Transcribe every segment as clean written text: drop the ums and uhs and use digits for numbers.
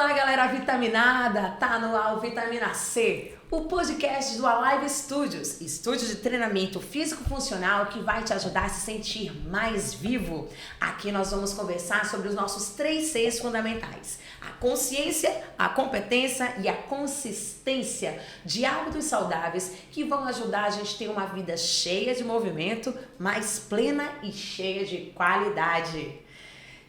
Olá, galera vitaminada! Tá no ar o Vitamina C, o podcast do Alive Studios, estúdio de treinamento físico-funcional que vai te ajudar a se sentir mais vivo. Aqui nós vamos conversar sobre os nossos 3 Cs fundamentais: a consciência, a competência e a consistência de hábitos saudáveis que vão ajudar a gente a ter uma vida cheia de movimento, mais plena e cheia de qualidade.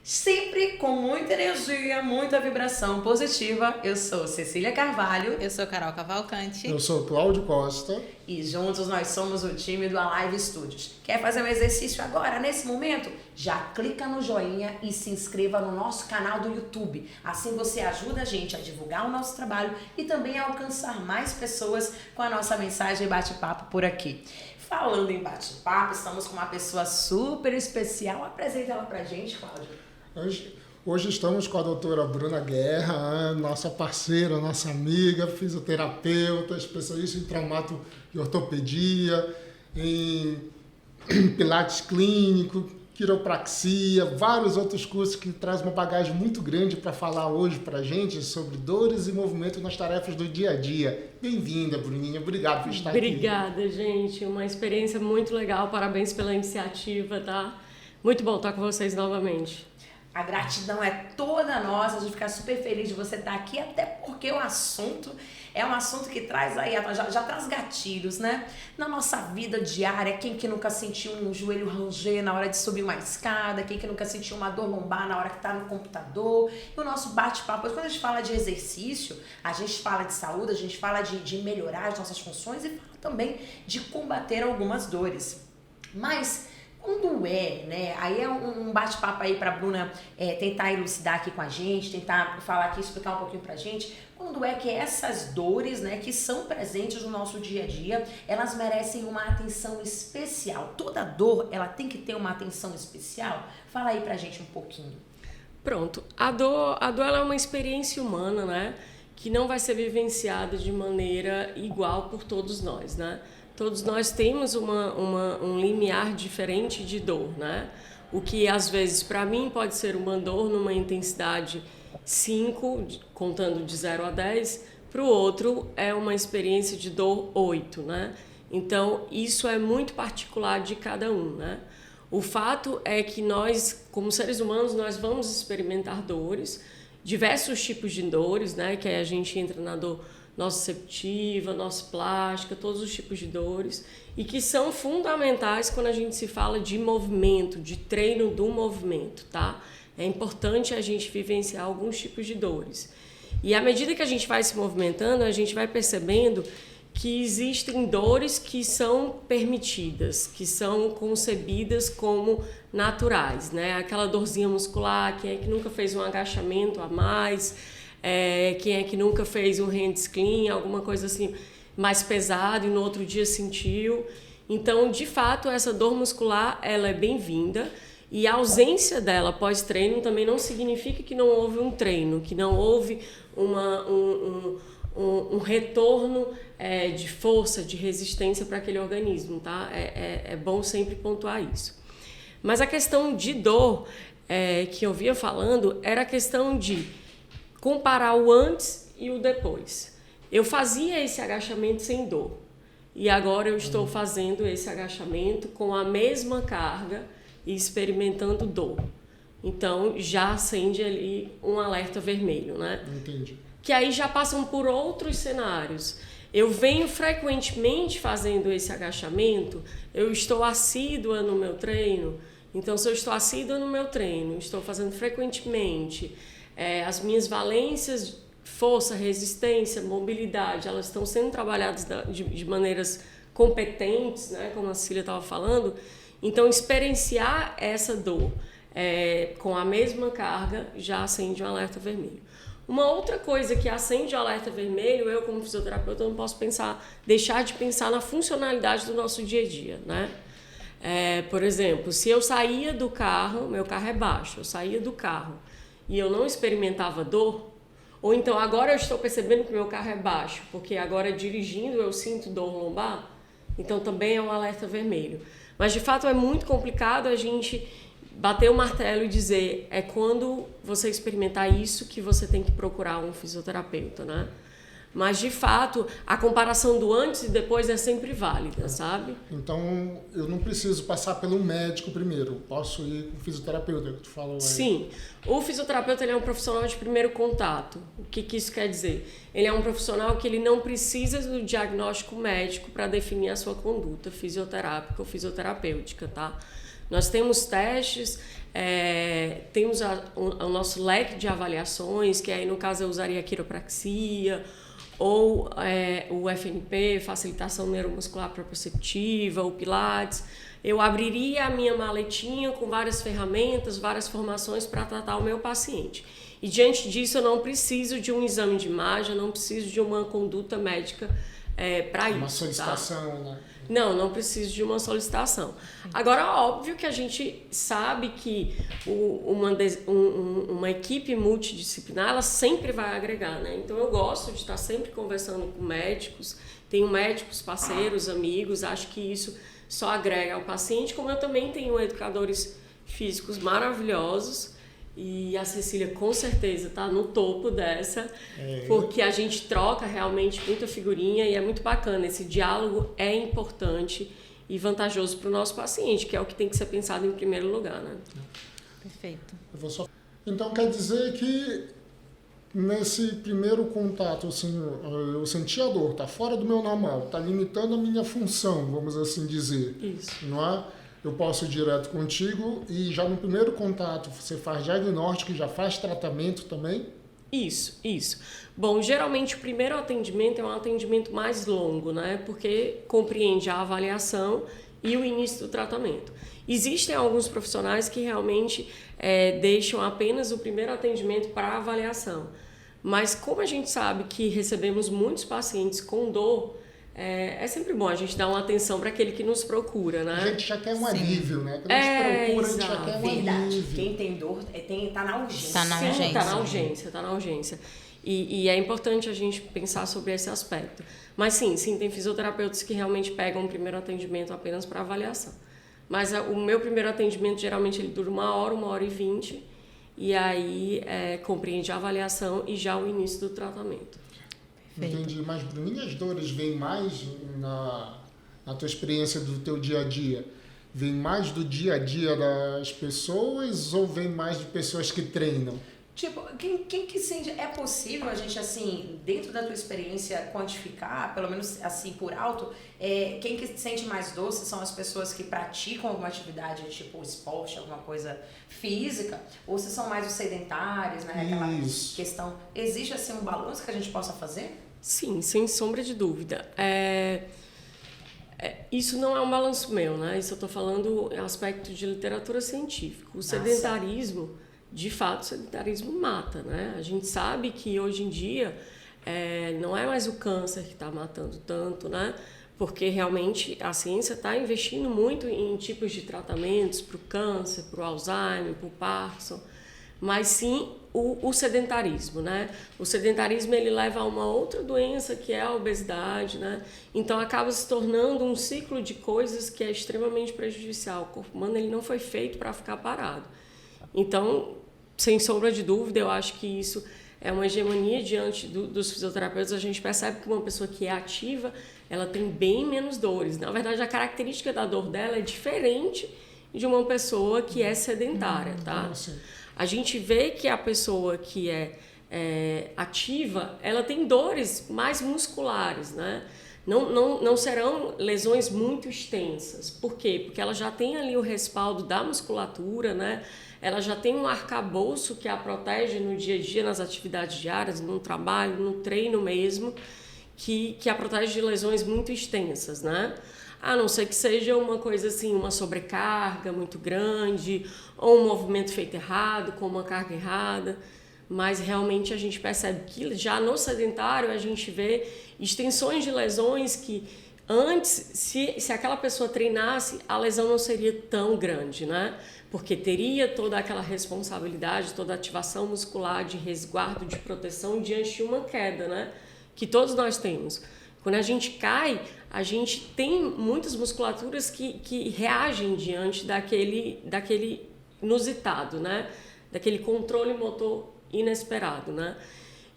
Sempre com muita energia, muita vibração positiva. Eu sou Cecília Carvalho. Eu sou Carol Cavalcante. Eu sou Cláudio Costa. E juntos nós somos o time do Alive Studios. Quer fazer um exercício agora, nesse momento? Já clica no joinha e se inscreva no nosso canal do YouTube. Assim você ajuda a gente a divulgar o nosso trabalho e também a alcançar mais pessoas com a nossa mensagem e bate-papo por aqui. Falando em bate-papo, estamos com uma pessoa super especial. Apresenta ela pra gente, Cláudio. Hoje estamos com a doutora Bruna Guerra, nossa parceira, nossa amiga, fisioterapeuta, especialista em traumato e ortopedia, em pilates clínico, quiropraxia, vários outros cursos que traz uma bagagem muito grande para falar hoje para a gente sobre dores e movimento nas tarefas do dia a dia. Bem-vinda, Bruninha. Obrigado por estar aqui. Obrigada, gente. Uma experiência muito legal. Parabéns pela iniciativa, tá? Muito bom estar com vocês novamente. A gratidão é toda nossa, a gente fica super feliz de você estar aqui, até porque o assunto é um assunto que traz aí, já traz gatilhos, né? Na nossa vida diária, quem que nunca sentiu um joelho ranger na hora de subir uma escada, quem que nunca sentiu uma dor lombar na hora que tá no computador, e o nosso bate-papo, quando a gente fala de exercício, a gente fala de saúde, a gente fala de melhorar as nossas funções e fala também de combater algumas dores. Mas quando né? Aí é um bate-papo aí pra Bruna tentar elucidar aqui com a gente, tentar falar aqui, explicar um pouquinho pra gente. Quando é que essas dores, né, que são presentes no nosso dia a dia, elas merecem uma atenção especial? Toda dor, ela tem que ter uma atenção especial? Fala aí pra gente um pouquinho. Pronto. A dor ela é uma experiência humana, né? Que não vai ser vivenciada de maneira igual por todos nós, né? Todos nós temos um limiar diferente de dor, né? O que às vezes para mim pode ser uma dor numa intensidade 5, contando de 0 a 10, para o outro é uma experiência de dor 8, né? Então isso é muito particular de cada um, né? O fato é que nós, como seres humanos, nós vamos experimentar dores, diversos tipos de dores, né? Que aí a gente entra na dor nociceptiva, nociplástica, todos os tipos de dores, e que são fundamentais quando a gente se fala de movimento, de treino do movimento, tá? É importante a gente vivenciar alguns tipos de dores. E à medida que a gente vai se movimentando, a gente vai percebendo que existem dores que são permitidas, que são concebidas como naturais, né? Aquela dorzinha muscular, quem é que nunca fez um agachamento a mais? Quem é que nunca fez um hands clean, alguma coisa assim mais pesado e no outro dia sentiu. Então, de fato, essa dor muscular ela é bem-vinda e a ausência dela pós-treino também não significa que não houve um treino, que não houve um retorno de força, de resistência para aquele organismo, tá? É bom sempre pontuar isso. Mas a questão de dor que eu vinha falando era a questão de comparar o antes e o depois. Eu fazia esse agachamento sem dor e agora eu estou fazendo esse agachamento com a mesma carga e experimentando dor. Então já acende ali um alerta vermelho, né? Entendi. Que aí já passam por outros cenários. Eu venho frequentemente fazendo esse agachamento, eu estou assídua no meu treino. Então, se eu estou assídua no meu treino, estou fazendo frequentemente, as minhas valências, força, resistência, mobilidade, elas estão sendo trabalhadas de maneiras competentes, né, como a Cecília estava falando. Então, experienciar essa dor com a mesma carga já acende um alerta vermelho. Uma outra coisa que acende o alerta vermelho, eu como fisioterapeuta não posso deixar de pensar na funcionalidade do nosso dia a dia, né? Por exemplo, se eu saía do carro, meu carro é baixo, eu saía do carro e eu não experimentava dor, ou então agora eu estou percebendo que meu carro é baixo, porque agora dirigindo eu sinto dor lombar, então também é um alerta vermelho. Mas de fato é muito complicado a gente bater o martelo e dizer, é quando você experimentar isso que você tem que procurar um fisioterapeuta, né? Mas, de fato, a comparação do antes e depois é sempre válida, sabe? Então, eu não preciso passar pelo médico primeiro, posso ir com o fisioterapeuta, que tu falou aí. Sim, o fisioterapeuta ele é um profissional de primeiro contato. O que isso quer dizer? Ele é um profissional que ele não precisa do diagnóstico médico para definir a sua conduta fisioterápica ou fisioterapêutica, tá? Nós temos testes, temos o nosso leque de avaliações, que aí no caso eu usaria a quiropraxia, ou o FNP, facilitação neuromuscular proprioceptiva, o Pilates. Eu abriria a minha maletinha com várias ferramentas, várias formações para tratar o meu paciente. E diante disso eu não preciso de um exame de imagem, eu não preciso de uma conduta médica para isso. Uma solicitação, tá? né? Não preciso de uma solicitação. Agora, óbvio que a gente sabe que uma equipe multidisciplinar, ela sempre vai agregar, né? Então, eu gosto de estar sempre conversando com médicos, tenho médicos, parceiros, amigos, acho que isso só agrega ao paciente, como eu também tenho educadores físicos maravilhosos, e a Cecília com certeza está no topo dessa, porque a gente troca realmente muita figurinha e é muito bacana. Esse diálogo é importante e vantajoso para o nosso paciente, que é o que tem que ser pensado em primeiro lugar, né? Perfeito. Então quer dizer que nesse primeiro contato, assim, eu senti a dor, tá fora do meu normal, tá limitando a minha função, vamos assim dizer. Isso. Não é? Eu posso ir direto contigo e já no primeiro contato você faz diagnóstico e já faz tratamento também? Isso. Bom, geralmente o primeiro atendimento é um atendimento mais longo, né? Porque compreende a avaliação e o início do tratamento. Existem alguns profissionais que realmente deixam apenas o primeiro atendimento para avaliação. Mas como a gente sabe que recebemos muitos pacientes com dor, é sempre bom a gente dar uma atenção para aquele que nos procura, né? A gente já quer um alívio, né? Quando a gente procura, a gente já quer um Verdade. alívio. Quem tem dor tá na urgência. Tá na urgência. Sim, tá na urgência. E é importante a gente pensar sobre esse aspecto. Mas sim, tem fisioterapeutas que realmente pegam o primeiro atendimento apenas para avaliação. Mas o meu primeiro atendimento, geralmente, ele dura 1h e 20, e aí compreende a avaliação e já o início do tratamento. Perfeito. Entendi, mas Bruninha, as dores vêm mais na tua experiência do teu dia a dia? Vem mais do dia a dia das pessoas ou vem mais de pessoas que treinam? Tipo, quem que sente... É possível a gente, assim, dentro da tua experiência, quantificar, pelo menos assim, por alto, quem que sente mais dor, se são as pessoas que praticam alguma atividade, tipo esporte, alguma coisa física, ou se são mais os sedentários, né? Aquela questão... Existe, assim, um balanço que a gente possa fazer? Sim, sem sombra de dúvida. Isso não é um balanço meu, né? Isso eu estou falando em aspecto de literatura científica. O sedentarismo... De fato, o sedentarismo mata, né? A gente sabe que hoje em dia não é mais o câncer que está matando tanto, né? Porque realmente a ciência está investindo muito em tipos de tratamentos para o câncer, para o Alzheimer, para o Parkinson, mas sim o sedentarismo, né? O sedentarismo ele leva a uma outra doença que é a obesidade, né? Então acaba se tornando um ciclo de coisas que é extremamente prejudicial. O corpo humano ele não foi feito para ficar parado. Então, sem sombra de dúvida, eu acho que isso é uma hegemonia diante dos fisioterapeutas. A gente percebe que uma pessoa que é ativa, ela tem bem menos dores. Na verdade, a característica da dor dela é diferente de uma pessoa que é sedentária, tá? A gente vê que a pessoa que é ativa, ela tem dores mais musculares, né? Não serão lesões muito extensas. Por quê? Porque ela já tem ali o respaldo da musculatura, né? Ela já tem um arcabouço que a protege no dia a dia, nas atividades diárias, no trabalho, no treino mesmo, que a protege de lesões muito extensas, né? A não ser que seja uma coisa assim, uma sobrecarga muito grande, ou um movimento feito errado, com uma carga errada. Mas realmente a gente percebe que já no sedentário a gente vê extensões de lesões que antes, se aquela pessoa treinasse, a lesão não seria tão grande, né? Porque teria toda aquela responsabilidade, toda a ativação muscular de resguardo, de proteção diante de uma queda, né? Que todos nós temos. Quando a gente cai, a gente tem muitas musculaturas que reagem diante daquele inusitado, né? Daquele controle motor inesperado, né?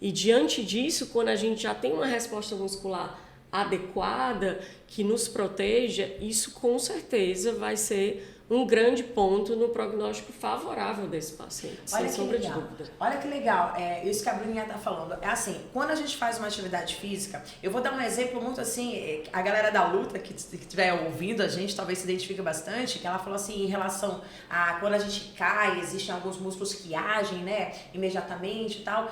E diante disso, quando a gente já tem uma resposta muscular adequada, que nos proteja, isso com certeza vai ser um grande ponto no prognóstico favorável desse paciente, sem sombra de dúvida. Olha que legal, isso que a Bruninha tá falando. É assim, quando a gente faz uma atividade física, eu vou dar um exemplo muito assim, a galera da luta que estiver ouvindo a gente, talvez se identifique bastante, que ela falou assim, em relação a quando a gente cai, existem alguns músculos que agem, né, imediatamente e tal.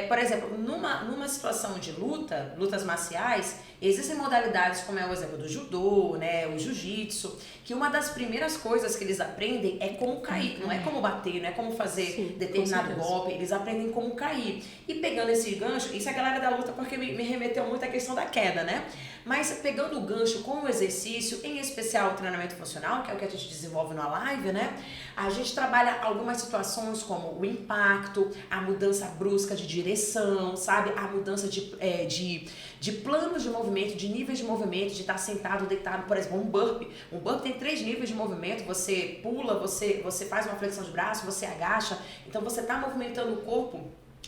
Por exemplo, numa situação de lutas marciais, existem modalidades como é o exemplo do judô, né, o jiu-jitsu, que uma das primeiras coisas que eles aprendem é como cair, não é como bater, não é como fazer determinado golpe, eles aprendem como cair. E pegando esse gancho, isso é a galera da luta porque me remeteu muito à questão da queda, né? Mas pegando o gancho com o exercício, em especial o treinamento funcional, que é o que a gente desenvolve na live, né? A gente trabalha algumas situações como o impacto, a mudança brusca de direção, sabe? A mudança de planos de movimento, de níveis de movimento, de estar sentado, deitado, por exemplo, um burpee. Um burpee tem 3 níveis de movimento, você pula, você faz uma flexão de braço, você agacha, então você está movimentando o corpo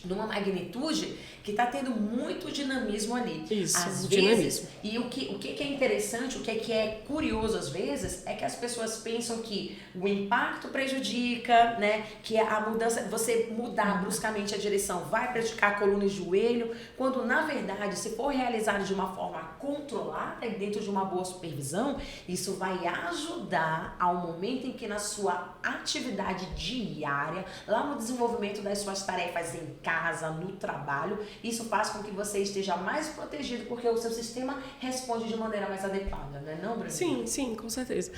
numa magnitude que está tendo muito dinamismo ali. Isso, às dinamismo. vezes, e o que é interessante, o que é curioso às vezes, é que as pessoas pensam que o impacto prejudica, né? Que a mudança, você mudar bruscamente a direção vai prejudicar a coluna e joelho, quando na verdade, se for realizado de uma forma controlada e dentro de uma boa supervisão, isso vai ajudar ao momento em que na sua atividade diária, lá no desenvolvimento das suas tarefas em casa, no trabalho, isso faz com que você esteja mais protegido, porque o seu sistema responde de maneira mais adequada, né? Não, Bruno? Sim, com certeza.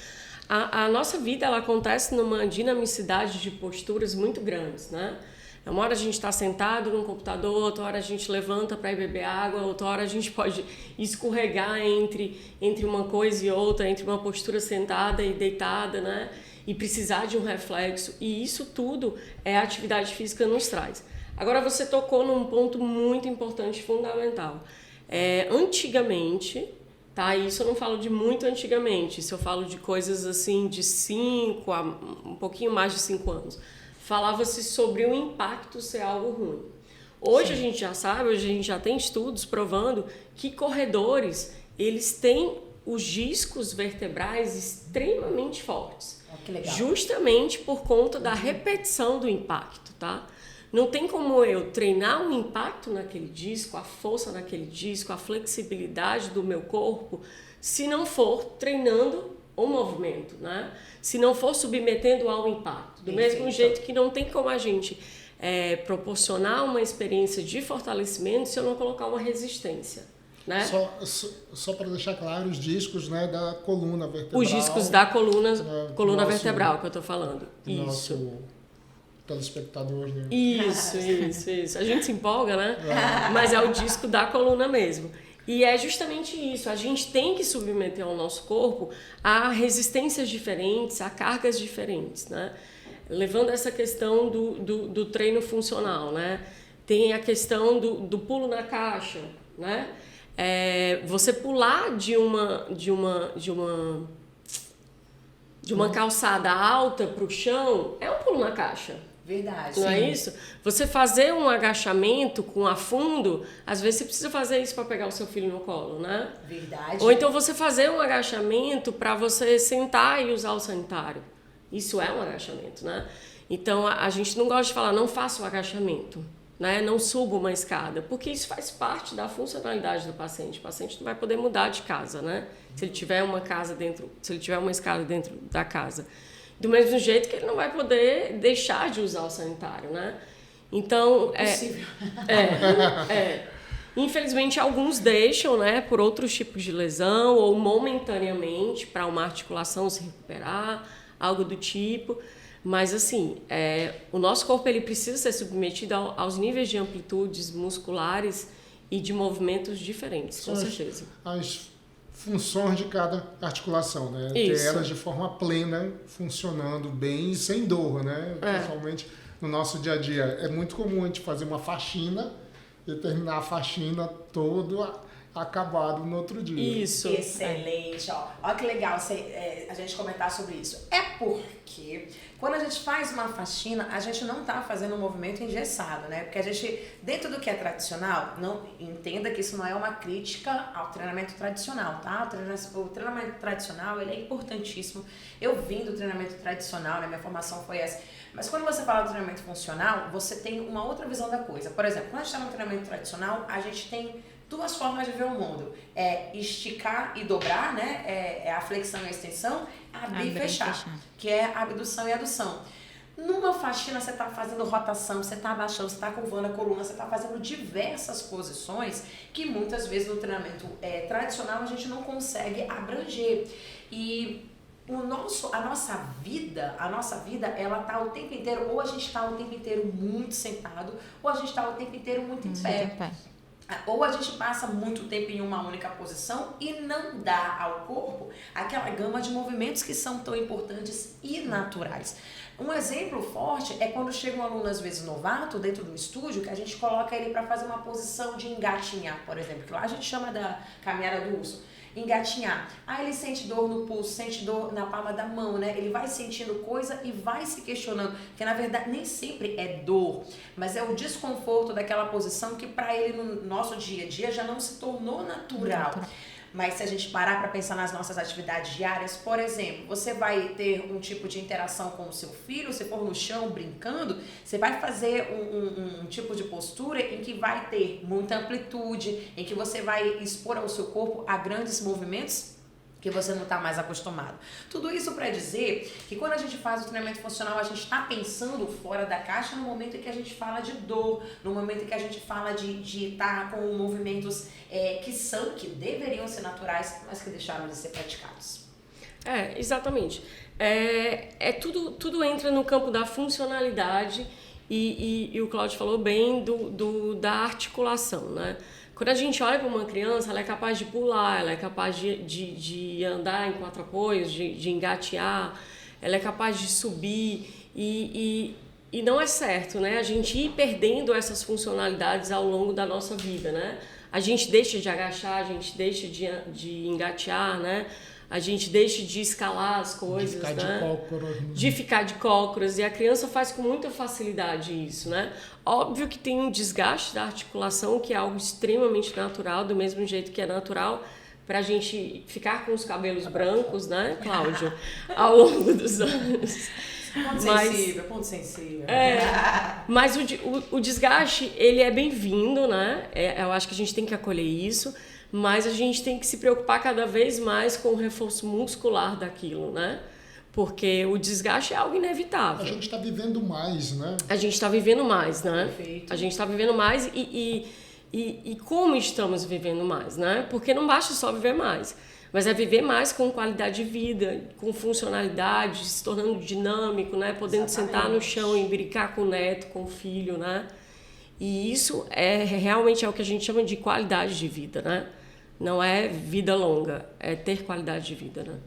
A nossa vida, ela acontece numa dinamicidade de posturas muito grandes, né? Uma hora a gente está sentado num computador, outra hora a gente levanta para ir beber água, outra hora a gente pode escorregar entre uma coisa e outra, entre uma postura sentada e deitada, né? E precisar de um reflexo. E isso tudo a atividade física nos traz. Agora você tocou num ponto muito importante, fundamental. Antigamente, tá? Isso eu não falo de muito antigamente, isso eu falo de coisas assim de 5 a um pouquinho mais de 5 anos. Falava-se sobre o impacto ser algo ruim. Hoje a gente já sabe, hoje a gente já tem estudos provando que corredores, eles têm os discos vertebrais extremamente fortes. Que legal. Justamente por conta da repetição do impacto, tá? Não tem como eu treinar o impacto naquele disco, a força naquele disco, a flexibilidade do meu corpo, se não for treinando o movimento, né? Se não for submetendo ao impacto. Do mesmo jeito que não tem como a gente proporcionar uma experiência de fortalecimento se eu não colocar uma resistência, né? Só para deixar claro, os discos, né, da coluna vertebral. Os discos da coluna vertebral que eu estou falando. Isso. Nosso telespectador, né? Isso. A gente se empolga, né? Mas é o disco da coluna mesmo. E é justamente isso. A gente tem que submeter ao nosso corpo a resistências diferentes, a cargas diferentes, né? Levando essa questão do treino funcional, né? Tem a questão do pulo na caixa, né? Você pular de uma calçada alta para o chão é um pulo na caixa. Verdade. Não é isso? Você fazer um agachamento com afundo, às vezes você precisa fazer isso para pegar o seu filho no colo, né? Verdade. Ou então você fazer um agachamento para você sentar e usar o sanitário. Isso é um agachamento, né? Então a gente não gosta de falar, não faça o agachamento, né? Não suba uma escada, porque isso faz parte da funcionalidade do paciente. O paciente não vai poder mudar de casa, né? Se ele tiver uma escada dentro da casa. Do mesmo jeito que ele não vai poder deixar de usar o sanitário, né? Então, Possível. Infelizmente, alguns deixam, né, por outros tipos de lesão ou momentaneamente para uma articulação se recuperar, algo do tipo. Mas, assim, o nosso corpo ele precisa ser submetido aos níveis de amplitudes musculares e de movimentos diferentes, com certeza. As funções de cada articulação, né? Isso. Ter elas de forma plena, funcionando bem e sem dor, né? Principalmente no nosso dia a dia. É muito comum a gente fazer uma faxina e terminar a faxina toda acabado no outro dia. Isso. Excelente, ó. Olha que legal a gente comentar sobre isso. É porque quando a gente faz uma faxina, a gente não tá fazendo um movimento engessado, né? Porque a gente, dentro do que é tradicional, não entenda que isso não é uma crítica ao treinamento tradicional, tá? O treinamento tradicional, ele é importantíssimo. Eu vim do treinamento tradicional, né? Minha formação foi essa. Mas quando você fala do treinamento funcional, você tem uma outra visão da coisa. Por exemplo, quando a gente está no treinamento tradicional, a gente tem duas formas de ver o mundo. É esticar e dobrar, né? É a flexão e a extensão, abrir e fechar, que é a abdução e adução. Numa faxina, você está fazendo rotação, você está abaixando, você está curvando a coluna, você está fazendo diversas posições que muitas vezes no treinamento tradicional a gente não consegue abranger. E a nossa vida, ela tá o tempo inteiro, ou a gente está o tempo inteiro muito sentado, ou a gente está o tempo inteiro muito em pé. Ou a gente passa muito tempo em uma única posição e não dá ao corpo aquela gama de movimentos que são tão importantes e naturais. Um exemplo forte é quando chega um aluno, às vezes novato, dentro do estúdio, que a gente coloca ele para fazer uma posição de engatinhar, por exemplo, que lá a gente chama da caminhada do urso. Engatinhar. Aí ele sente dor no pulso, sente dor na palma da mão, né? Ele vai sentindo coisa e vai se questionando, porque na verdade nem sempre é dor, mas é o desconforto daquela posição que para ele no nosso dia a dia já não se tornou natural. Mas se a gente parar para pensar nas nossas atividades diárias, por exemplo, você vai ter um tipo de interação com o seu filho, se for no chão brincando, você vai fazer um tipo de postura em que vai ter muita amplitude, em que você vai expor ao seu corpo a grandes movimentos que você não está mais acostumado. Tudo isso para dizer que quando a gente faz o treinamento funcional, a gente está pensando fora da caixa no momento em que a gente fala de dor, no momento em que a gente fala de estar com movimentos que deveriam ser naturais, mas que deixaram de ser praticados. Exatamente. Tudo entra no campo da funcionalidade e o Cláudio falou bem da articulação, né? Quando a gente olha para uma criança, ela é capaz de pular, ela é capaz de andar em 4 apoios, de engatear, ela é capaz de subir e não é certo, né? A gente ir perdendo essas funcionalidades ao longo da nossa vida, né? A gente deixa de agachar, a gente deixa de engatear, né? A gente deixa de escalar as coisas, de ficar né? de cócoras. De ficar de cócoras. E a criança faz com muita facilidade isso, né? Óbvio que tem um desgaste da articulação, que é algo extremamente natural, do mesmo jeito que é natural para a gente ficar com os cabelos brancos, né, Cláudio? Ao longo dos anos. Ponto sensível. Mas o desgaste, ele é bem-vindo, né? Eu acho que a gente tem que acolher isso. Mas a gente tem que se preocupar cada vez mais com o reforço muscular daquilo, né? Porque o desgaste é algo inevitável. A gente está vivendo mais, né? A gente está vivendo mais, né? Perfeito. A gente está vivendo mais e como estamos vivendo mais, né? Porque não basta só viver mais, mas é viver mais com qualidade de vida, com funcionalidade, se tornando dinâmico, né? Podendo sentar no chão e brincar com o neto, com o filho, né? E isso realmente é o que a gente chama de qualidade de vida, né? Não é vida longa, é ter qualidade de vida, né?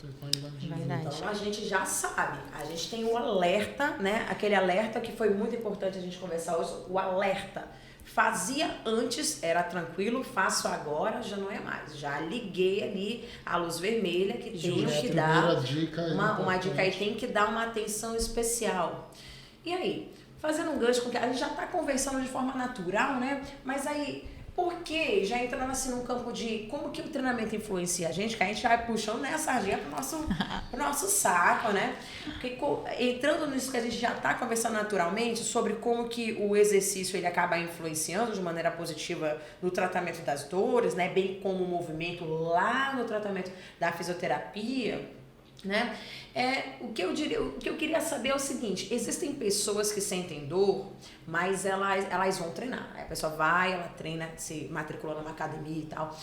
Verdade. Então a gente já sabe, a gente tem um alerta, né? Aquele alerta que foi muito importante a gente conversar hoje, o alerta. Fazia antes, era tranquilo, faço agora, já não é mais. Já liguei ali a luz vermelha que tenho que dar uma dica aí, tem que dar uma atenção especial. E aí, fazendo um gancho com que a gente já está conversando de forma natural, né? Mas aí, por que já entrando assim num campo de como que o treinamento influencia a gente, que a gente vai puxando essa sardinha pro nosso saco, né? Porque entrando nisso que a gente já está conversando naturalmente sobre como que o exercício ele acaba influenciando de maneira positiva no tratamento das dores, né? Bem como o movimento lá no tratamento da fisioterapia, né? O que eu queria saber é o seguinte: existem pessoas que sentem dor, mas elas vão treinar. A pessoa vai, ela treina, se matricula numa academia e tal,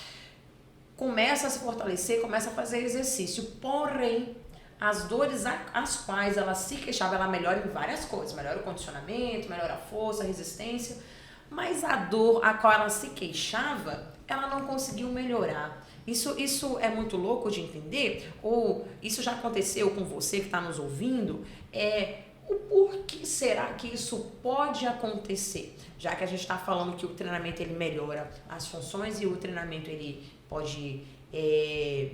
começa a se fortalecer, começa a fazer exercício, porém as dores às quais ela se queixava, ela melhora em várias coisas, melhora o condicionamento, melhora a força, a resistência, mas a dor a qual ela se queixava, ela não conseguiu melhorar. Isso é muito louco de entender? Ou isso já aconteceu com você que está nos ouvindo? O porquê será que isso pode acontecer? Já que a gente está falando que o treinamento ele melhora as funções e o treinamento ele pode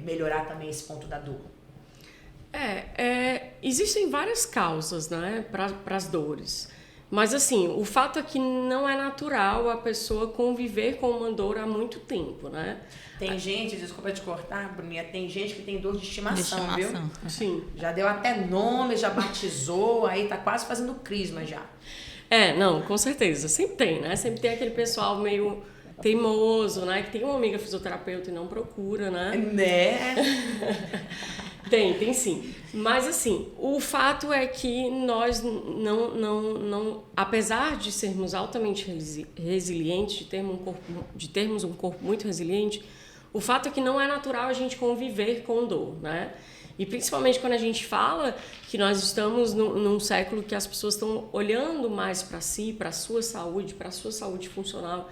melhorar também esse ponto da dor. Existem várias causas, né, para as dores. Mas assim, o fato é que não é natural a pessoa conviver com uma dor há muito tempo, né? Tem gente, desculpa te cortar, Bruninha, tem gente que tem dor de estimação, viu? Sim. Já deu até nome, já batizou, aí tá quase fazendo crisma já. Não, com certeza. Sempre tem, né? Sempre tem aquele pessoal meio teimoso, né? Que tem uma amiga fisioterapeuta e não procura, né? Né? Tem sim. Mas assim, o fato é que nós não apesar de sermos altamente resilientes, de termos um corpo muito resiliente, o fato é que não é natural a gente conviver com dor, né? E principalmente quando a gente fala que nós estamos num século que as pessoas estão olhando mais para si, para a sua saúde funcional,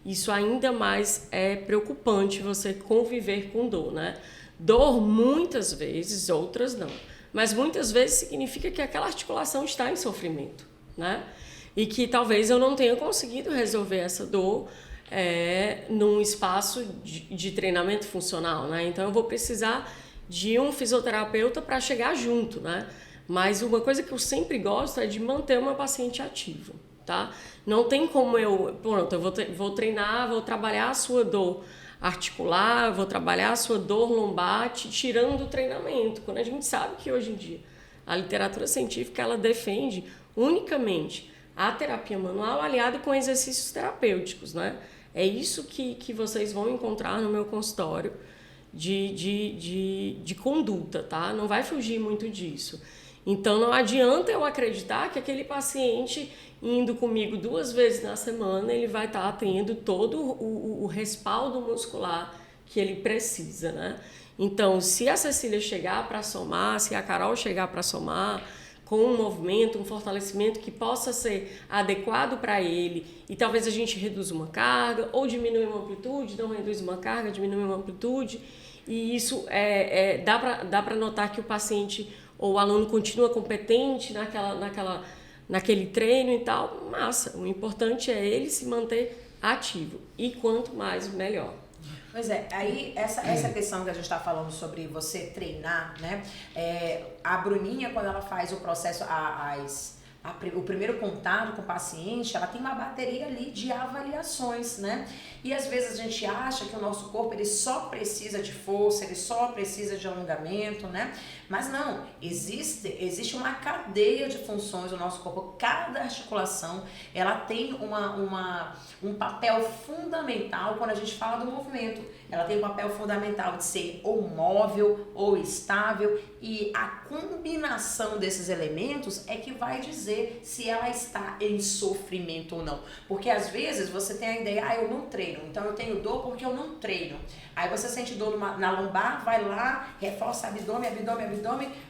isso ainda mais é preocupante você conviver com dor, né? Dor muitas vezes, outras não. Mas muitas vezes significa que aquela articulação está em sofrimento, né? E que talvez eu não tenha conseguido resolver essa dor num espaço de treinamento funcional, né? Então eu vou precisar de um fisioterapeuta para chegar junto, né? Mas uma coisa que eu sempre gosto é de manter uma paciente ativa, tá? Não tem como eu vou treinar, vou trabalhar a sua dor articular, vou trabalhar a sua dor lombar, tirando o treinamento. Quando a gente sabe que hoje em dia a literatura científica ela defende unicamente a terapia manual aliada com exercícios terapêuticos, né? É isso que vocês vão encontrar no meu consultório de conduta, tá? Não vai fugir muito disso. Então não adianta eu acreditar que aquele paciente indo comigo 2 vezes na semana, ele vai estar tendo todo o respaldo muscular que ele precisa, né? Então, se a Cecília chegar para somar, se a Carol chegar para somar, com um movimento, um fortalecimento que possa ser adequado para ele, e talvez a gente reduza uma carga, ou diminui uma amplitude, não reduz uma carga, diminui uma amplitude, e isso dá para notar que o paciente ou o aluno continua competente naquele treino e tal, massa. O importante é ele se manter ativo. E quanto mais, melhor. Pois é, aí essa questão que a gente está falando sobre você treinar, né? A Bruninha, quando ela faz o processo, o primeiro contato com o paciente, ela tem uma bateria ali de avaliações, né? E às vezes a gente acha que o nosso corpo ele só precisa de força, ele só precisa de alongamento, né? Mas não, existe uma cadeia de funções do nosso corpo. Cada articulação, ela tem um papel fundamental quando a gente fala do movimento. Ela tem um papel fundamental de ser ou móvel ou estável, e a combinação desses elementos é que vai dizer se ela está em sofrimento ou não. Porque às vezes você tem a ideia, eu não treino, então eu tenho dor porque eu não treino. Aí você sente dor na lombar, vai lá, reforça abdômen,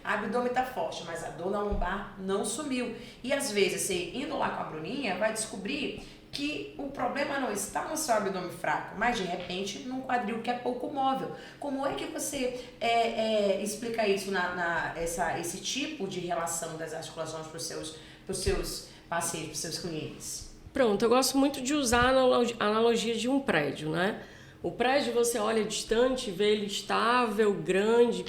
abdômen tá forte, mas a dor na lombar não sumiu. E às vezes você indo lá com a Bruninha vai descobrir que o problema não está no seu abdômen fraco, mas de repente num quadril que é pouco móvel. Como é que você explica isso esse tipo de relação das articulações para os seus pacientes, para os seus clientes? Pronto, eu gosto muito de usar a analogia de um prédio, né? O prédio você olha distante, vê ele estável, grande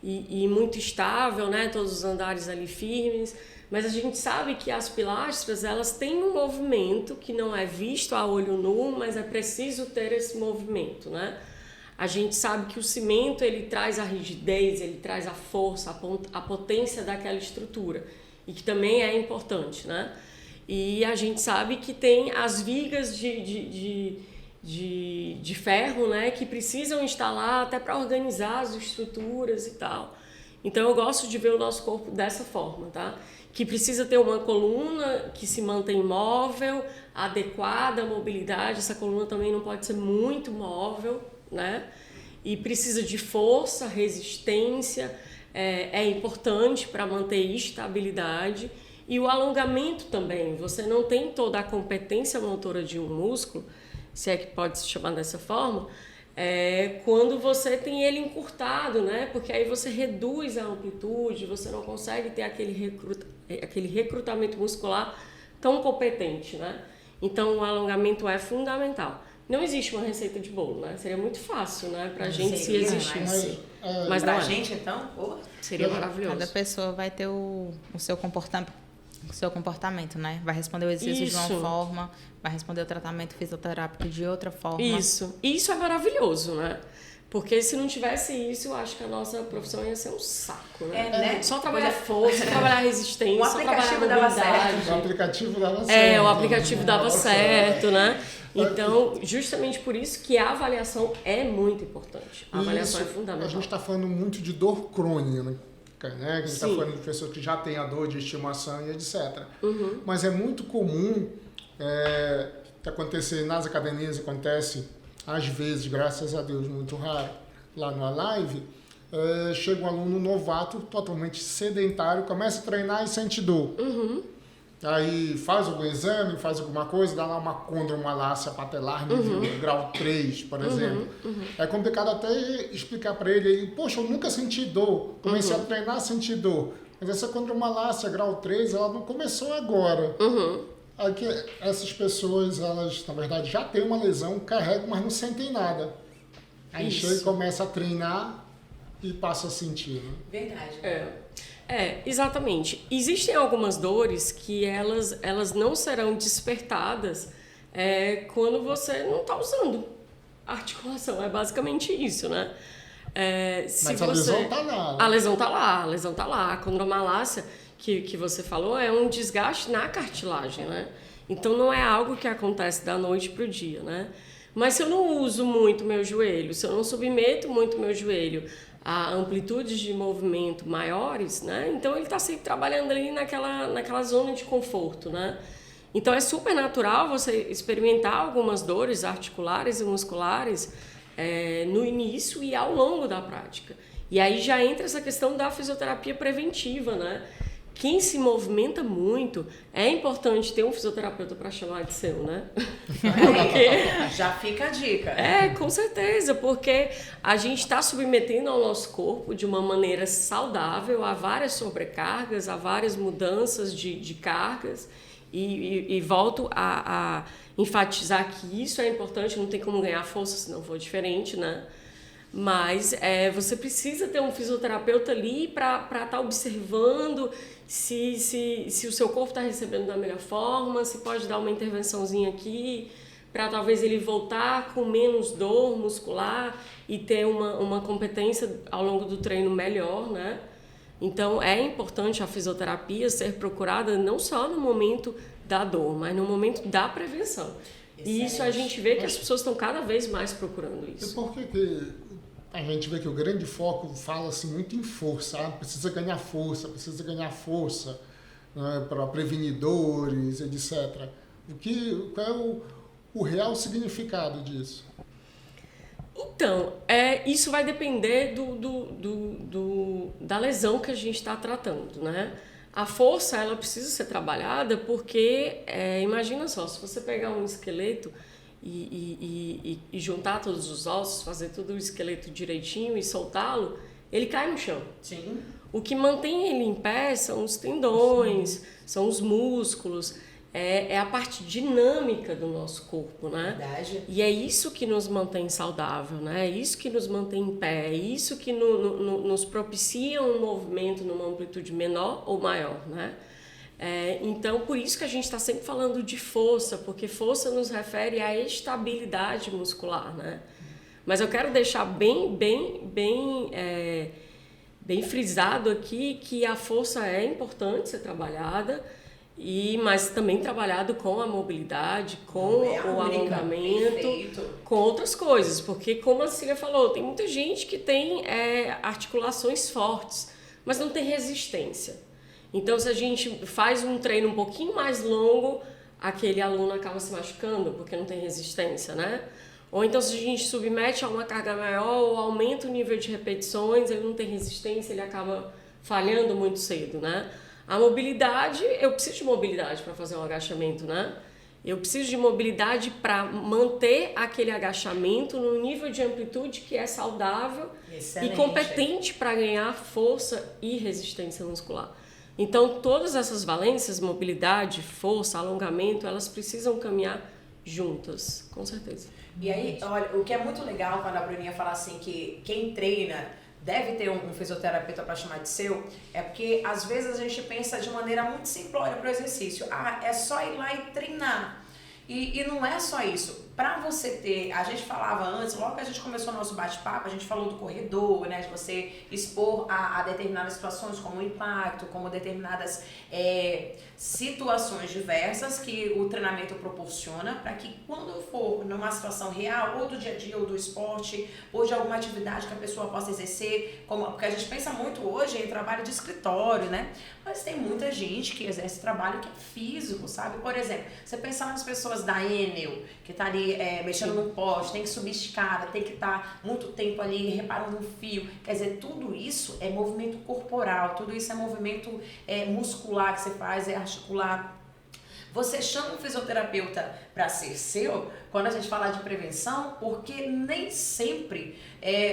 e muito estável, né? Todos os andares ali firmes. Mas a gente sabe que as pilastras, elas têm um movimento que não é visto a olho nu, mas é preciso ter esse movimento, né? A gente sabe que o cimento, ele traz a rigidez, ele traz a força, a potência daquela estrutura, e que também é importante, né? E a gente sabe que tem as vigas de ferro, né, que precisam instalar até para organizar as estruturas e tal. Então eu gosto de ver o nosso corpo dessa forma, tá? Que precisa ter uma coluna que se mantém móvel, adequada à mobilidade. Essa coluna também não pode ser muito móvel, né? E precisa de força, resistência, é importante para manter estabilidade. E o alongamento também. Você não tem toda a competência motora de um músculo, se é que pode se chamar dessa forma, quando você tem ele encurtado, né? Porque aí você reduz a amplitude, você não consegue ter aquele recrutamento muscular tão competente, né? Então o alongamento é fundamental. Não existe uma receita de bolo, né? Seria muito fácil, né? Pra gente se existisse. Mas pra não é. gente, então, seria maravilhoso. Cada pessoa vai ter o seu comportamento, né? Vai responder o exercício de uma forma, vai responder o tratamento fisioterápico de outra forma. Isso é maravilhoso, né? Porque se não tivesse isso, eu acho que a nossa profissão ia ser um saco, né? Né? Só trabalhar força, trabalhar resistência, O aplicativo dava certo. O aplicativo dava certo. O aplicativo dava certo, né? Então, justamente por isso que a avaliação é muito importante. A avaliação é fundamental. A gente está falando muito de dor crônica, né? A gente está falando de pessoas que já têm a dor de estimação e etc. Mas é muito comum acontecer nas academias, acontece às vezes, graças a Deus, muito raro, lá no Alive, chega um aluno novato, totalmente sedentário, começa a treinar e sente dor. Aí faz algum exame, faz alguma coisa, dá lá uma condromalácia patelar nível grau 3, por exemplo. É complicado até explicar para ele, poxa, eu nunca senti dor, comecei a treinar, senti dor. Mas essa condromalácia grau 3, ela não começou agora. Aqui, essas pessoas, elas, na verdade, já têm uma lesão, carregam, mas não sentem nada. Aí chega e começa a treinar e passa a sentir. Né? Verdade. Exatamente. Existem algumas dores que elas não serão despertadas quando você não está usando a articulação. É basicamente isso, né? Mas a lesão está lá. Né? A lesão está lá. A condromalácia que você falou é um desgaste na cartilagem, né? Então não é algo que acontece da noite para o dia, né? Mas se eu não uso muito meu joelho, se eu não submeto muito meu joelho a amplitudes de movimento maiores, né? Então ele está sempre trabalhando ali naquela zona de conforto, né? Então é super natural você experimentar algumas dores articulares e musculares no início e ao longo da prática. E aí já entra essa questão da fisioterapia preventiva, né? Quem se movimenta muito, é importante ter um fisioterapeuta para chamar de seu, né? Já fica a dica. Com certeza, porque a gente está submetendo ao nosso corpo de uma maneira saudável a várias sobrecargas, a várias mudanças de cargas e volto a enfatizar que isso é importante, não tem como ganhar força se não for diferente, né? Mas você precisa ter um fisioterapeuta ali para estar observando se o seu corpo está recebendo da melhor forma, se pode dar uma intervençãozinha aqui, para talvez ele voltar com menos dor muscular e ter uma competência ao longo do treino melhor, né? Então é importante a fisioterapia ser procurada não só no momento da dor, mas no momento da prevenção. E isso a gente vê que as pessoas estão cada vez mais procurando isso. E por que a gente vê que o grande foco fala-se muito em força? Precisa ganhar força, né, para prevenir dores, etc. Qual é o real significado disso? Então, isso vai depender da lesão que a gente está tratando, né? A força, ela precisa ser trabalhada porque, imagina só, se você pegar um esqueleto e juntar todos os ossos, fazer todo o esqueleto direitinho e soltá-lo, ele cai no chão. Sim. O que mantém ele em pé são os tendões, são os músculos, é a parte dinâmica do nosso corpo, né? Verdade. E é isso que nos mantém saudável, né? É isso que nos mantém em pé, é isso que nos propicia um movimento numa amplitude menor ou maior, né? Então, por isso que a gente está sempre falando de força, porque força nos refere à estabilidade muscular, né? Mas eu quero deixar bem frisado aqui que a força é importante ser trabalhada, mas também trabalhado com a mobilidade, com o alongamento, perfeito. Com outras coisas, porque como a Cília falou, tem muita gente que tem articulações fortes, mas não tem resistência. Então, se a gente faz um treino um pouquinho mais longo, aquele aluno acaba se machucando, porque não tem resistência, né? Ou então, se a gente submete a uma carga maior ou aumenta o nível de repetições, ele não tem resistência, ele acaba falhando muito cedo, né? A mobilidade, eu preciso de mobilidade para fazer um agachamento, né? Eu preciso de mobilidade para manter aquele agachamento no nível de amplitude que é saudável. Excelente. E competente para ganhar força e resistência muscular. Então, todas essas valências, mobilidade, força, alongamento, elas precisam caminhar juntas, com certeza. E aí, olha, o que é muito legal quando a Bruninha fala assim que quem treina deve ter um fisioterapeuta para chamar de seu, é porque às vezes a gente pensa de maneira muito simplória para o exercício. Ah, é só ir lá e treinar. E não é só isso. Para você ter, a gente falava antes, logo que a gente começou o nosso bate-papo, a gente falou do corredor, né, de você expor a determinadas situações, como o impacto, como determinadas situações diversas que o treinamento proporciona, para que quando for numa situação real, ou do dia a dia, ou do esporte, ou de alguma atividade que a pessoa possa exercer, porque a gente pensa muito hoje em trabalho de escritório, né? Mas tem muita gente que exerce trabalho que é físico, sabe? Por exemplo, você pensar nas pessoas da Enel, que tá ali mexendo no poste, tem que subir escada, tem que estar muito tempo ali reparando um fio. Quer dizer, tudo isso é movimento corporal, tudo isso é movimento muscular que você faz, articular. Você chama um fisioterapeuta para ser seu quando a gente fala de prevenção, porque nem sempre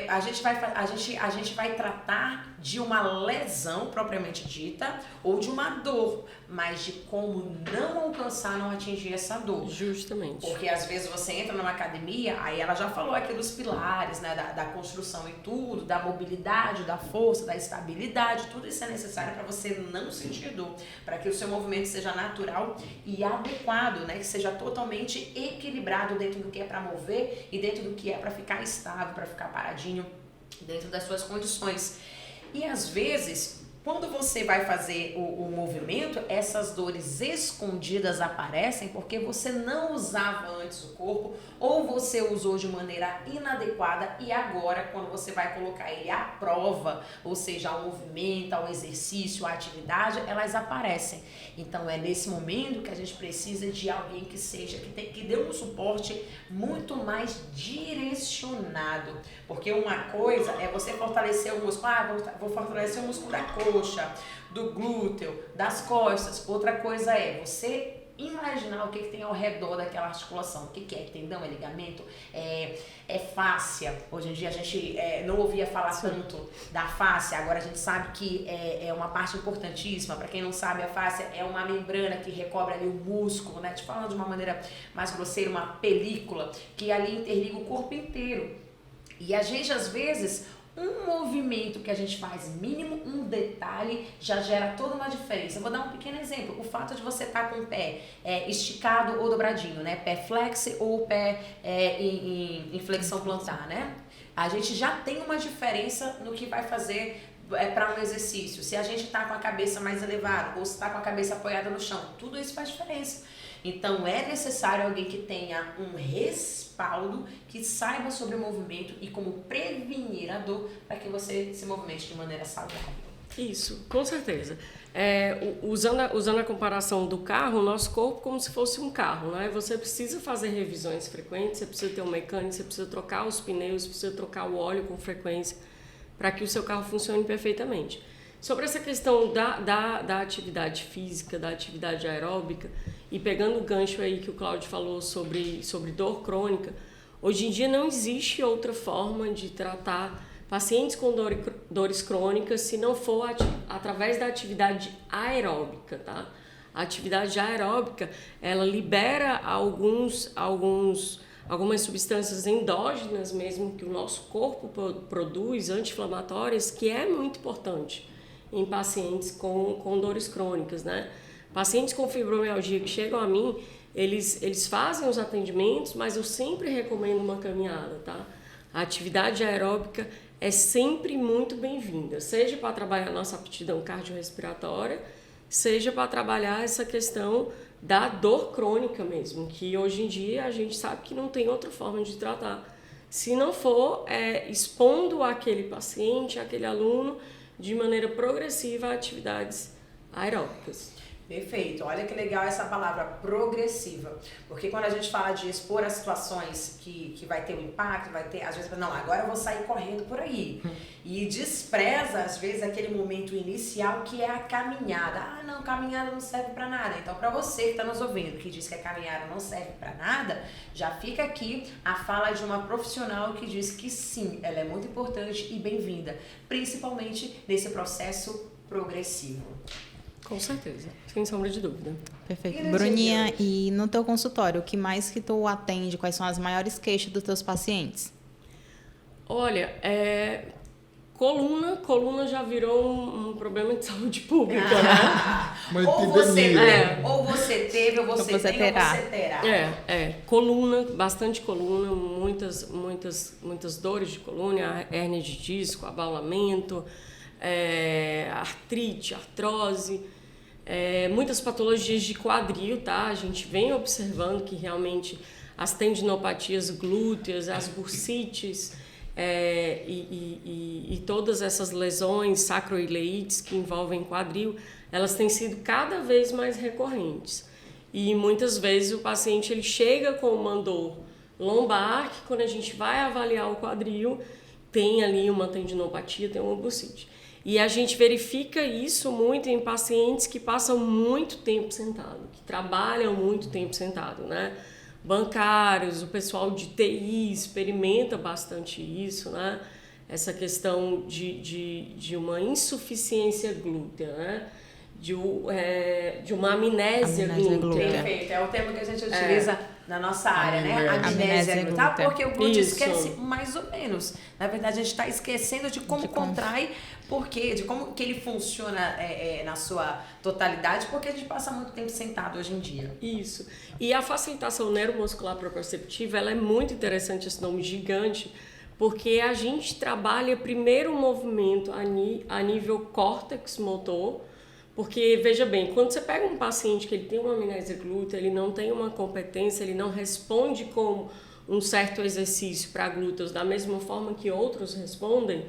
a gente vai tratar de uma lesão propriamente dita ou de uma dor, mas de como não alcançar, não atingir essa dor. Justamente. Porque às vezes você entra numa academia, aí ela já falou aqui dos pilares, né, da construção e tudo, da mobilidade, da força, da estabilidade, tudo isso é necessário para você não sentir dor, para que o seu movimento seja natural e adequado, né, que seja totalmente equilibrado dentro do que é para mover e dentro do que é para ficar estável, para ficar paradinho dentro das suas condições. E às vezes, quando você vai fazer o movimento, essas dores escondidas aparecem porque você não usava antes o corpo ou você usou de maneira inadequada e agora, quando você vai colocar ele à prova, ou seja, ao movimento, ao exercício, à atividade, elas aparecem. Então é nesse momento que a gente precisa de alguém que seja, que dê um suporte muito mais direcionado. Porque uma coisa é você fortalecer o músculo, vou fortalecer o músculo da coxa, do glúteo, das costas. Outra coisa é você imaginar o que tem ao redor daquela articulação. O que é? Tendão, é ligamento, é fáscia. Hoje em dia a gente não ouvia falar tanto da fáscia, agora a gente sabe que é uma parte importantíssima. Para quem não sabe, a fáscia é uma membrana que recobre ali o músculo, né? Te falando de uma maneira mais grosseira, uma película que ali interliga o corpo inteiro. E a gente, às vezes, um movimento que a gente faz mínimo, um detalhe, já gera toda uma diferença. Eu vou dar um pequeno exemplo. O fato de você estar com o pé esticado ou dobradinho, né? Pé flex ou pé em flexão plantar, né? A gente já tem uma diferença no que vai fazer para um exercício. Se a gente está com a cabeça mais elevada ou se está com a cabeça apoiada no chão, tudo isso faz diferença. Então é necessário alguém que tenha um respaldo, que saiba sobre o movimento e como prevenir a dor para que você se movimente de maneira saudável. Isso, com certeza. Usando a comparação do carro, o nosso corpo como se fosse um carro, né? Você precisa fazer revisões frequentes, você precisa ter um mecânico, você precisa trocar os pneus, precisa trocar o óleo com frequência para que o seu carro funcione perfeitamente. Sobre essa questão da atividade física, da atividade aeróbica, e pegando o gancho aí que o Cláudio falou sobre dor crônica, hoje em dia não existe outra forma de tratar pacientes com dores crônicas se não for através da atividade aeróbica, tá? A atividade aeróbica, ela libera algumas substâncias endógenas mesmo que o nosso corpo produz, anti-inflamatórias, que é muito importante em pacientes com dores crônicas, né? Pacientes com fibromialgia que chegam a mim, eles fazem os atendimentos, mas eu sempre recomendo uma caminhada, tá? A atividade aeróbica é sempre muito bem-vinda, seja para trabalhar a nossa aptidão cardiorrespiratória, seja para trabalhar essa questão da dor crônica mesmo, que hoje em dia a gente sabe que não tem outra forma de tratar. Se não for expondo aquele paciente, aquele aluno, de maneira progressiva a atividades aeróbicas. Perfeito. Olha que legal essa palavra progressiva. Porque quando a gente fala de expor as situações que vai ter um impacto, vai ter, às vezes, não, agora eu vou sair correndo por aí. E despreza, às vezes, aquele momento inicial que é a caminhada. Ah, não, caminhada não serve para nada. Então, para você que está nos ouvindo, que diz que a caminhada não serve para nada, já fica aqui a fala de uma profissional que diz que sim, ela é muito importante e bem-vinda, principalmente nesse processo progressivo. Com certeza, sem sombra de dúvida. Perfeito. Bruninha, e no teu consultório, o que mais que tu atende? Quais são as maiores queixas dos teus pacientes? Olha, coluna já virou um problema de saúde pública, né? Uma Ou você epidemia. ou você teve, ou você tem, terá. ou você terá. Coluna, bastante coluna, muitas dores de coluna, hérnia de disco, abaulamento, artrite, artrose, muitas patologias de quadril, tá? A gente vem observando que realmente as tendinopatias glúteas, as bursites, e todas essas lesões sacroileites que envolvem quadril, elas têm sido cada vez mais recorrentes. E muitas vezes o paciente ele chega com uma dor lombar, que quando a gente vai avaliar o quadril, tem ali uma tendinopatia, tem uma bursite. E a gente verifica isso muito em pacientes que passam muito tempo sentado, que trabalham muito tempo sentado, né? Bancários, o pessoal de TI experimenta bastante isso, né? Essa questão de uma insuficiência glútea, né? De uma amnésia glútea. Perfeito, é o termo que a gente utiliza na nossa área, né? Amnésia glútea. Tá? Porque o glúteo esquece mais ou menos. Na verdade, a gente está esquecendo de como contrai, porque, de como que ele funciona na sua totalidade, porque a gente passa muito tempo sentado hoje em dia. Isso. E a facilitação neuromuscular proprioceptiva, ela é muito interessante, esse nome gigante, porque a gente trabalha primeiro o movimento a nível córtex motor. Porque, veja bem, quando você pega um paciente que ele tem uma amnésia glútea, ele não tem uma competência, ele não responde com um certo exercício para glúteos da mesma forma que outros respondem,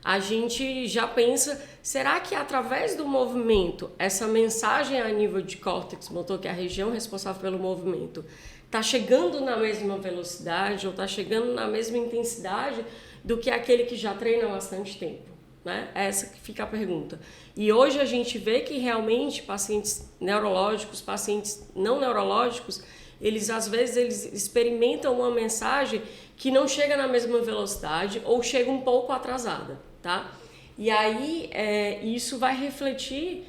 a gente já pensa, será que através do movimento, essa mensagem a nível de córtex motor, que é a região responsável pelo movimento, está chegando na mesma velocidade ou está chegando na mesma intensidade do que aquele que já treina há bastante tempo? Né? Essa que fica a pergunta. E hoje a gente vê que realmente pacientes neurológicos, pacientes não neurológicos, eles às vezes eles experimentam uma mensagem que não chega na mesma velocidade ou chega um pouco atrasada, tá? E aí isso vai refletir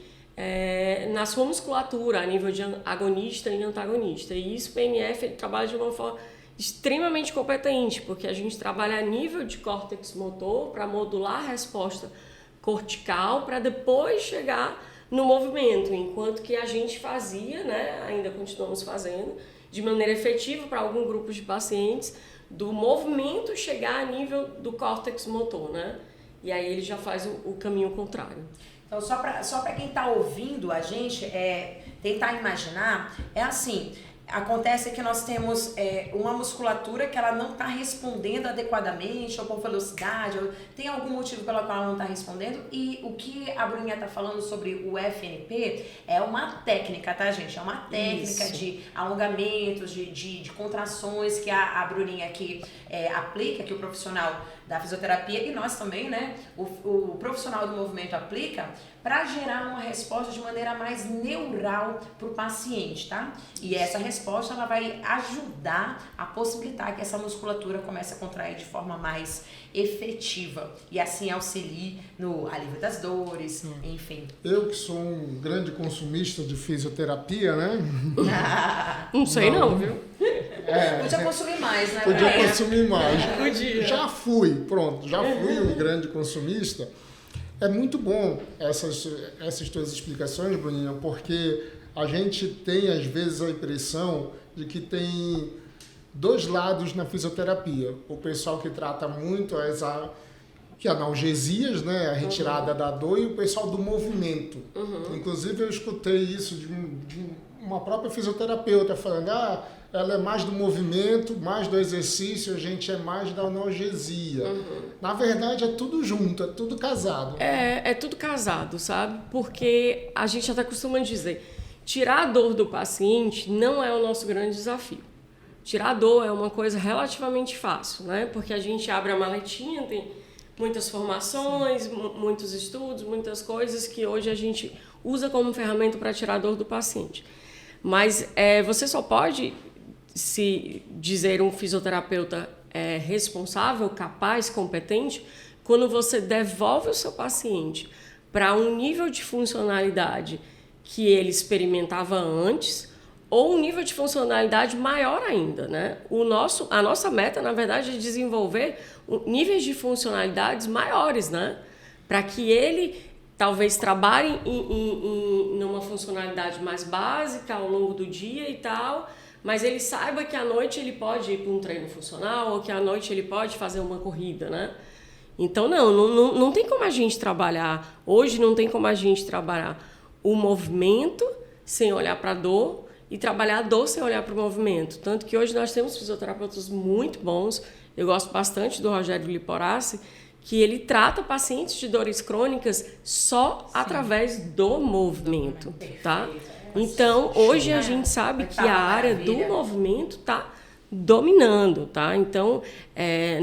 na sua musculatura a nível de agonista e antagonista. E isso o PNF ele trabalha de uma forma extremamente competente, porque a gente trabalha a nível de córtex motor para modular a resposta cortical para depois chegar no movimento, enquanto que a gente fazia, né, ainda continuamos fazendo, de maneira efetiva para algum grupo de pacientes, do movimento chegar a nível do córtex motor, né? E aí ele já faz o caminho contrário. Então, só para quem está ouvindo a gente, tentar imaginar, assim... Acontece que nós temos uma musculatura que ela não está respondendo adequadamente, ou por velocidade, ou tem algum motivo pelo qual ela não está respondendo. E o que a Bruninha está falando sobre o FNP é uma técnica, tá, gente? É uma técnica Isso. de alongamentos, de contrações que a Bruninha aqui aplica, que o profissional da fisioterapia e nós também, né? O profissional do movimento aplica para gerar uma resposta de maneira mais neural para o paciente, tá? E essa resposta ela vai ajudar a possibilitar que essa musculatura comece a contrair de forma mais efetiva e assim auxilie no alívio das dores, enfim. Eu que sou um grande consumista de fisioterapia, né? Não sei não, viu? Podia consumir mais, né? Podia consumir mais. Podia. Já fui um grande consumista. É muito bom essas tuas explicações, Bruninha, porque a gente tem, às vezes, a impressão de que tem dois lados na fisioterapia. O pessoal que trata muito as analgesias, né, a retirada da dor, e o pessoal do movimento. Inclusive, eu escutei isso de uma própria fisioterapeuta falando, ela é mais do movimento, mais do exercício, a gente é mais da analgesia. Na verdade, é tudo junto, é tudo casado. É tudo casado, sabe? Porque a gente até costuma dizer tirar a dor do paciente não é o nosso grande desafio. Tirar a dor é uma coisa relativamente fácil, né? Porque a gente abre a maletinha, tem muitas formações, muitos estudos, muitas coisas que hoje a gente usa como ferramenta para tirar a dor do paciente. Mas você só pode se dizer um fisioterapeuta responsável, capaz, competente, quando você devolve o seu paciente para um nível de funcionalidade que ele experimentava antes, ou um nível de funcionalidade maior ainda, né? A nossa meta, na verdade, é desenvolver níveis de funcionalidades maiores, né? Para que ele talvez trabalhe numa funcionalidade mais básica ao longo do dia e tal, mas ele saiba que à noite ele pode ir para um treino funcional ou que à noite ele pode fazer uma corrida, né? Então, não tem como a gente trabalhar, hoje não tem como a gente trabalhar o movimento sem olhar para a dor e trabalhar a dor sem olhar para o movimento. Tanto que hoje nós temos fisioterapeutas muito bons, eu gosto bastante do Rogério Liporassi, que ele trata pacientes de dores crônicas só através do movimento, tá? Então, hoje a gente sabe que a área do movimento está dominando, tá? Então,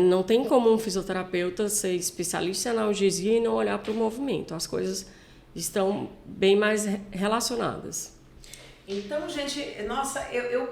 não tem como um fisioterapeuta ser especialista em analgesia e não olhar para o movimento. As coisas estão bem mais relacionadas. Então, gente, nossa, eu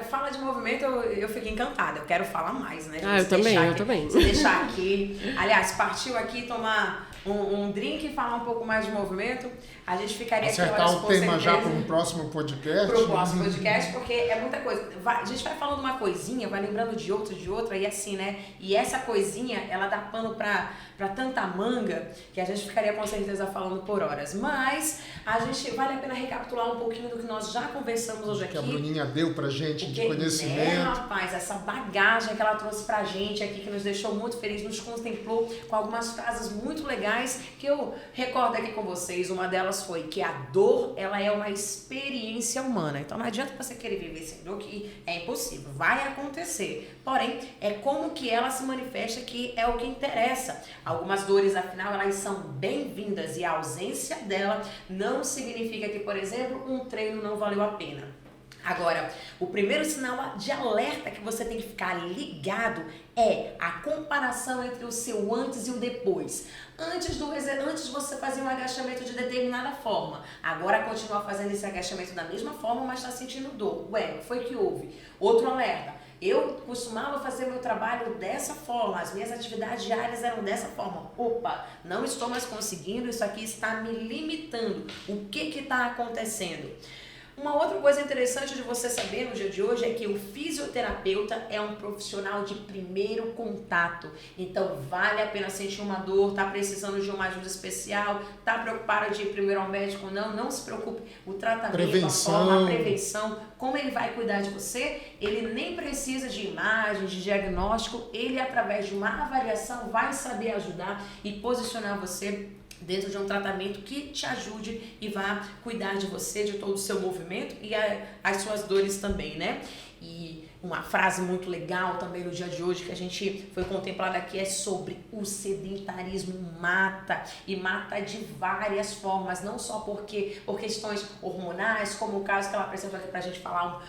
falo de movimento, eu fico encantada. Eu quero falar mais, né? Eu também. Se deixar aqui. Aliás, partiu aqui tomar um drink e falar um pouco mais de movimento. A gente ficaria aqui horas, acertar o tema certeza, já para um próximo podcast. Para o próximo podcast, porque é muita coisa. A gente vai falando uma coisinha, vai lembrando de outra, e assim, né? E essa coisinha, ela dá pano para tanta manga que a gente ficaria com certeza falando por horas. Mas a gente vale a pena recapitular um pouquinho do que nós já conversamos hoje aqui. Que a Bruninha deu pra gente de conhecimento. Rapaz, essa bagagem que ela trouxe pra gente aqui, que nos deixou muito feliz, nos contemplou com algumas frases muito legais que eu recordo aqui com vocês. Uma delas foi que a dor, ela é uma experiência humana. Então não adianta você querer viver sem dor, que é impossível, vai acontecer. Porém, é como que ela se manifesta que é o que interessa. Algumas dores, afinal, elas são bem-vindas e a ausência dela não significa que, por exemplo, um treino não valeu a pena. Agora, o primeiro sinal de alerta que você tem que ficar ligado é a comparação entre o seu antes e o depois. Antes você fazia um agachamento de determinada forma, agora continua fazendo esse agachamento da mesma forma, mas está sentindo dor. Ué, o que foi que houve? Outro alerta. Eu costumava fazer meu trabalho dessa forma, as minhas atividades diárias eram dessa forma. Opa, não estou mais conseguindo, isso aqui está me limitando. O que está acontecendo? Uma outra coisa interessante de você saber no dia de hoje é que o fisioterapeuta é um profissional de primeiro contato. Então, vale a pena sentir uma dor, tá precisando de uma ajuda especial, tá preocupado de ir primeiro ao médico? Não se preocupe. O tratamento, a prevenção, como ele vai cuidar de você, ele nem precisa de imagem, de diagnóstico, ele, através de uma avaliação, vai saber ajudar e posicionar você dentro de um tratamento que te ajude e vá cuidar de você, de todo o seu movimento e as suas dores também, né? E uma frase muito legal também no dia de hoje que a gente foi contemplada aqui é sobre o sedentarismo mata, e mata de várias formas, não só por questões hormonais, como o caso que ela apresentou aqui pra gente falar,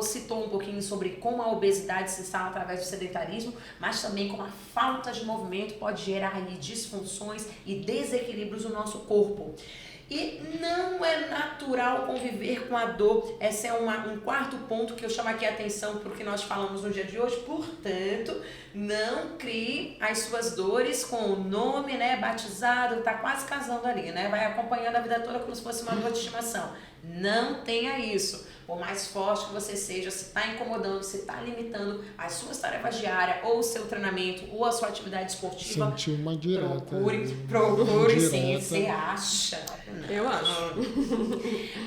citou um pouquinho sobre como a obesidade se instala através do sedentarismo, mas também como a falta de movimento pode gerar aí disfunções e desequilíbrios no nosso corpo. E não é natural conviver com a dor. Esse é um quarto ponto que eu chamo aqui a atenção porque nós falamos no dia de hoje. Portanto, não crie as suas dores com o nome, né, batizado, tá quase casando ali, né? Vai acompanhando a vida toda como se fosse uma dor de estimação. Não tenha isso. Por mais forte que você seja, se está incomodando, se está limitando as suas tarefas diárias, ou o seu treinamento, ou a sua atividade esportiva, senti uma direta. Procure sim, você acha. Não. Eu acho.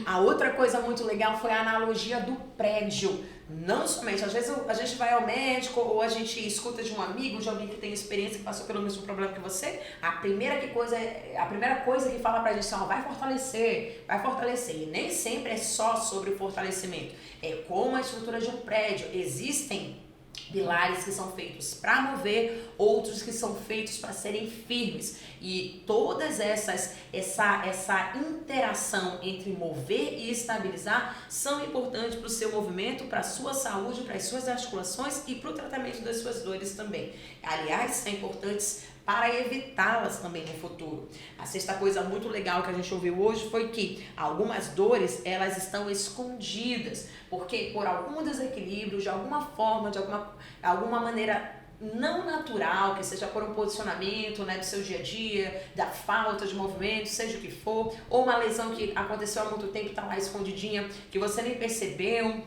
A outra coisa muito legal foi a analogia do prédio. Não somente, às vezes a gente vai ao médico ou a gente escuta de um amigo, de alguém que tem experiência, que passou pelo mesmo problema que você, a primeira coisa que fala pra gente é, vai fortalecer. E nem sempre é só sobre o fortalecimento. É como a estrutura de um prédio. Existem pilares que são feitos para mover, outros que são feitos para serem firmes. E todas essa interação entre mover e estabilizar são importantes para o seu movimento, para a sua saúde, para as suas articulações e para o tratamento das suas dores também. Aliás, são importantes para evitá-las também no futuro. A sexta coisa muito legal que a gente ouviu hoje foi que algumas dores, elas estão escondidas, porque por algum desequilíbrio, de alguma forma, de alguma maneira não natural, que seja por um posicionamento, né, do seu dia a dia, da falta de movimento, seja o que for, ou uma lesão que aconteceu há muito tempo e está lá escondidinha, que você nem percebeu.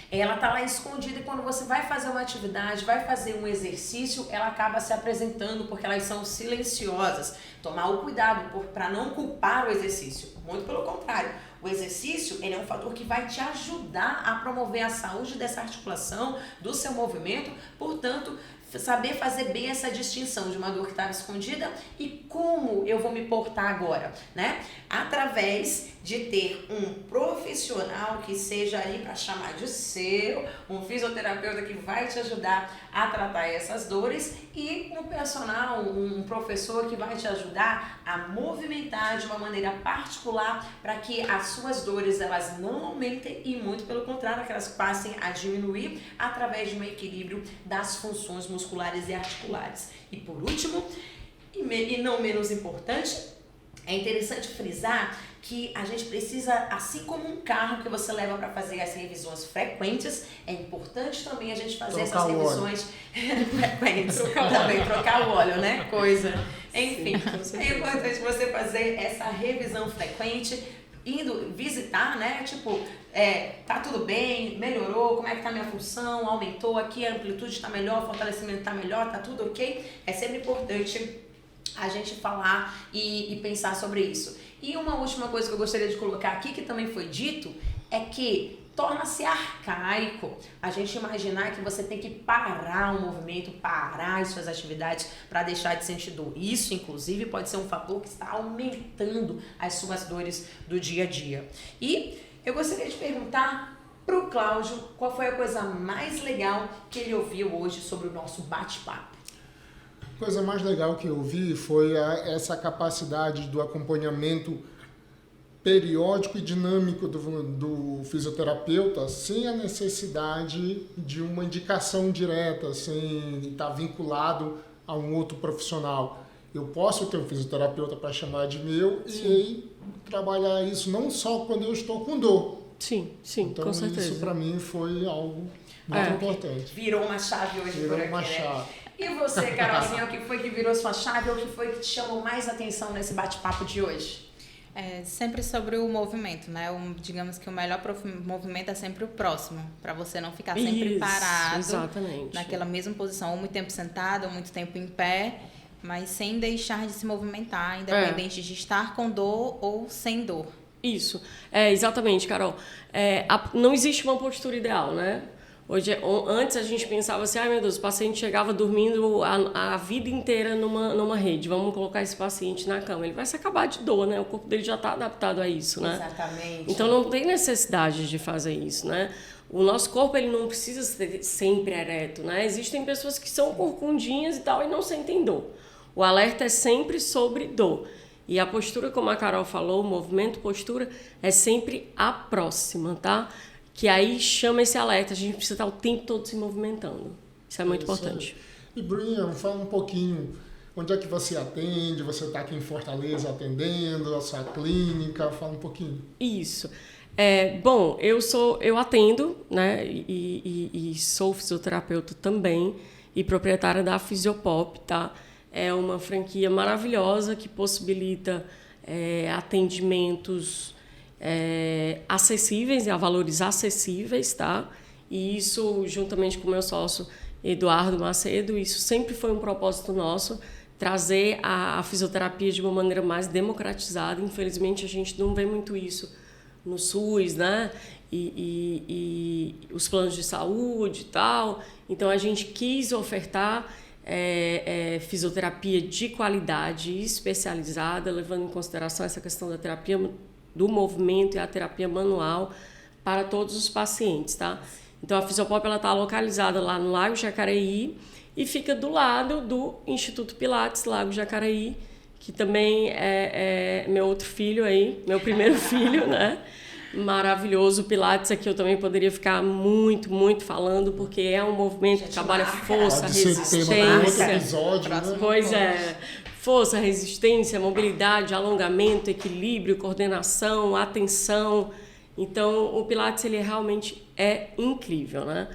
Ela está lá escondida e quando você vai fazer uma atividade, vai fazer um exercício, ela acaba se apresentando porque elas são silenciosas. Tomar o cuidado para não culpar o exercício. Muito pelo contrário. O exercício, ele é um fator que vai te ajudar a promover a saúde dessa articulação, do seu movimento. Portanto, saber fazer bem essa distinção de uma dor que estava escondida e como eu vou me portar agora, né? Através de ter um profissional que seja aí para chamar de seu, um fisioterapeuta que vai te ajudar a tratar essas dores e um personal, um professor que vai te ajudar a movimentar de uma maneira particular para que as suas dores elas não aumentem e muito pelo contrário, que elas passem a diminuir através de um equilíbrio das funções musculares e articulares. E por último, e não menos importante, é interessante frisar que a gente precisa, assim como um carro que você leva para fazer as revisões frequentes, é importante também a gente fazer essas revisões frequentes. Também trocar o óleo, né? Coisa. Enfim, é importante você fazer essa revisão frequente, indo visitar, né? Tipo, tá tudo bem, melhorou, como é que tá a minha função, aumentou aqui, a amplitude tá melhor, o fortalecimento tá melhor, tá tudo ok? É sempre importante a gente falar e pensar sobre isso. E uma última coisa que eu gostaria de colocar aqui, que também foi dito, é que torna-se arcaico a gente imaginar que você tem que parar o movimento, parar as suas atividades para deixar de sentir dor. Isso, inclusive, pode ser um fator que está aumentando as suas dores do dia a dia. E eu gostaria de perguntar para o Cláudio qual foi a coisa mais legal que ele ouviu hoje sobre o nosso bate-papo. A coisa mais legal que eu vi foi essa capacidade do acompanhamento periódico e dinâmico do fisioterapeuta, sem a necessidade de uma indicação direta, sem estar vinculado a um outro profissional. Eu posso ter um fisioterapeuta para chamar de meu e trabalhar isso não só quando eu estou com dor. Sim, então, com certeza. Isso para mim foi algo muito importante. Virou uma chave hoje por aqui, chave. Né? E você, Carolzinha, o que foi que virou sua chave ou o que foi que te chamou mais atenção nesse bate-papo de hoje? Sempre sobre o movimento, né? Digamos que o melhor movimento é sempre o próximo, para você não ficar sempre parado, exatamente, naquela mesma posição, ou muito tempo sentado, ou muito tempo em pé, mas sem deixar de se movimentar, independente de estar com dor ou sem dor. Isso, exatamente, Carol. Não existe uma postura ideal, né? Antes a gente pensava assim, ai meu Deus, o paciente chegava dormindo a vida inteira numa rede, vamos colocar esse paciente na cama, ele vai se acabar de dor, né? O corpo dele já está adaptado a isso, né? Exatamente. Então não tem necessidade de fazer isso, né? O nosso corpo ele não precisa ser sempre ereto, né? Existem pessoas que são corcundinhas e tal e não sentem dor. O alerta é sempre sobre dor. E a postura, como a Carol falou, o movimento postura é sempre a próxima, tá? Que aí chama esse alerta, a gente precisa estar o tempo todo se movimentando. Isso é muito importante. E Bruninha, fala um pouquinho, onde é que você atende? Você está aqui em Fortaleza atendendo, a sua clínica, fala um pouquinho. Isso. Bom, eu atendo, né, e sou fisioterapeuta também e proprietária da Fisiopop, tá? É uma franquia maravilhosa que possibilita atendimentos acessíveis, a valores acessíveis, tá? E isso, juntamente com o meu sócio Eduardo Macedo, isso sempre foi um propósito nosso, trazer a fisioterapia de uma maneira mais democratizada. Infelizmente, a gente não vê muito isso no SUS, né? E os planos de saúde e tal. Então, a gente quis ofertar fisioterapia de qualidade especializada, levando em consideração essa questão da terapia do movimento e a terapia manual para todos os pacientes, tá? Então, a Fisiopop está localizada lá no Lago Jacareí e fica do lado do Instituto Pilates Lago Jacareí, que também é meu outro filho aí, meu primeiro filho, né? Maravilhoso. O Pilates aqui eu também poderia ficar muito, muito falando, porque é um movimento que trabalha força, resistência. Episódio, né? Pois é. Força, resistência, mobilidade, alongamento, equilíbrio, coordenação, atenção. Então, o Pilates, ele realmente é incrível, né?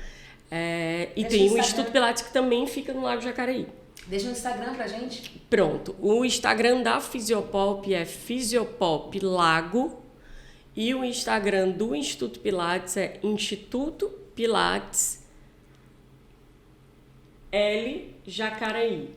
E tem o Instituto Pilates, que também fica no Lago Jacareí. Deixa o Instagram pra gente. Pronto. O Instagram da Fisiopop é Fisiopop Lago. E o Instagram do Instituto Pilates é Instituto Pilates L Jacareí.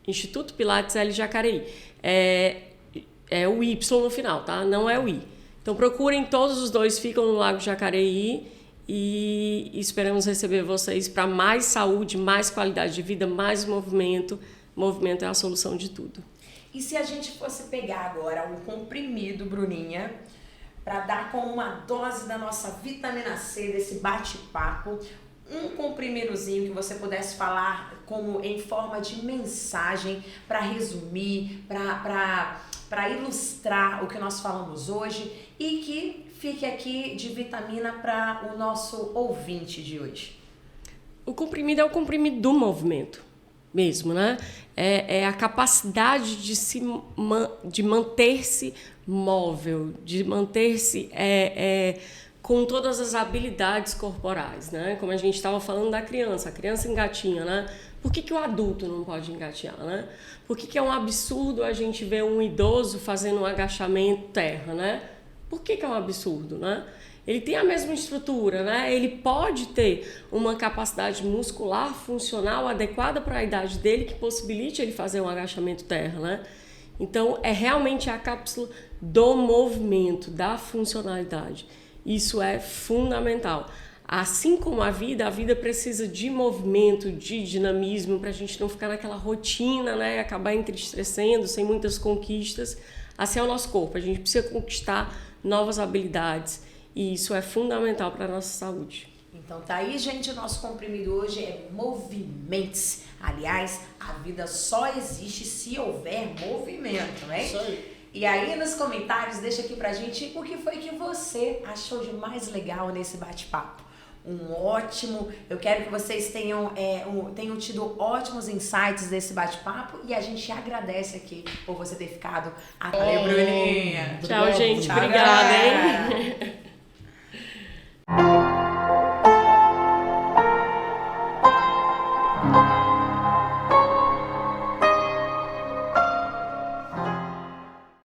Instituto Pilates L Jacareí. É o Y no final, tá? Não é o I. Então procurem, todos os dois ficam no Lago Jacareí e esperamos receber vocês para mais saúde, mais qualidade de vida, mais movimento. Movimento é a solução de tudo. E se a gente fosse pegar agora um comprimido, Bruninha, para dar com uma dose da nossa vitamina C, desse bate-papo, um comprimidozinho que você pudesse falar como em forma de mensagem para resumir, para ilustrar o que nós falamos hoje e que fique aqui de vitamina para o nosso ouvinte de hoje. O comprimido é o comprimido do movimento mesmo, né? É a capacidade de manter-se móvel, de manter-se com todas as habilidades corporais, né? Como a gente estava falando da criança, a criança engatinha, né? Por que o adulto não pode engatinhar, né? Por que é um absurdo a gente ver um idoso fazendo um agachamento terra, né? Por que é um absurdo, né? Ele tem a mesma estrutura, né? Ele pode ter uma capacidade muscular funcional adequada para a idade dele que possibilite ele fazer um agachamento terra, né? Então, é realmente a cápsula do movimento, da funcionalidade. Isso é fundamental. Assim como a vida precisa de movimento, de dinamismo, para a gente não ficar naquela rotina, né? E acabar entristecendo, sem muitas conquistas. Assim é o nosso corpo. A gente precisa conquistar novas habilidades. E isso é fundamental para a nossa saúde. Então tá aí, gente, o nosso comprimido hoje é movimentos. Aliás, a vida só existe se houver movimento, né? Isso aí. E aí nos comentários, deixa aqui pra gente o que foi que você achou de mais legal nesse bate-papo. Eu quero que vocês tenham tido ótimos insights desse bate-papo e a gente agradece aqui por você ter ficado até, Bruninha. Tchau, gente. Tchau, obrigada, hein? galera.